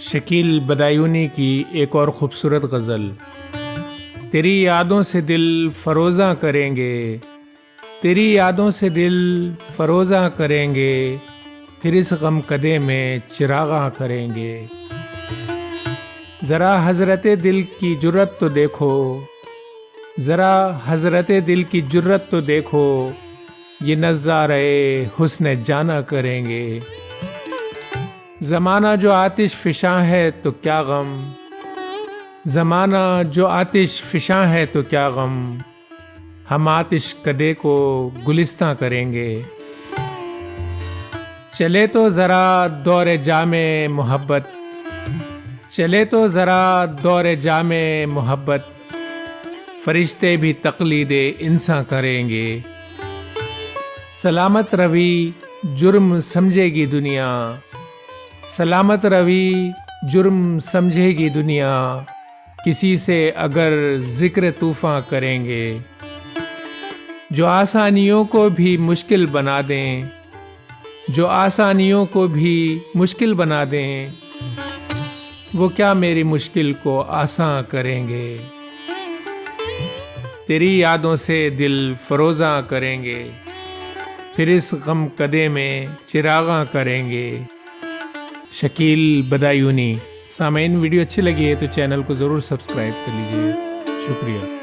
شکیل بدایونی کی ایک اور خوبصورت غزل۔ تیری یادوں سے دل فروزاں کریں گے، تیری یادوں سے دل فروزاں کریں گے، پھر اس غم کدے میں چراغاں کریں گے۔ ذرا حضرت دل کی جرت تو دیکھو، ذرا حضرت دل کی جرت تو دیکھو، یہ نظارے حسن جانا کریں گے۔ زمانہ جو آتش فشاں ہے تو کیا غم، زمانہ جو آتش فشاں ہے تو کیا غم، ہم آتش کدے کو گلستاں کریں گے۔ چلے تو ذرا دور جام محبت، چلے تو ذرا دور جام محبت، فرشتے بھی تقلید انساں کریں گے۔ سلامت روی جرم سمجھے گی دنیا، سلامت روی جرم سمجھے گی دنیا، کسی سے اگر ذکر طوفاں کریں گے۔ جو آسانیوں کو بھی مشکل بنا دیں، جو آسانیوں کو بھی مشکل بنا دیں، وہ کیا میری مشکل کو آساں کریں گے۔ تیری یادوں سے دل فروزاں کریں گے، پھر اس غم کدے میں چراغاں کریں گے۔ شکیل بدایونی۔ سامعین، ویڈیو اچھی لگی ہے تو چینل کو ضرور سبسکرائب کر لیجیے۔ شکریہ۔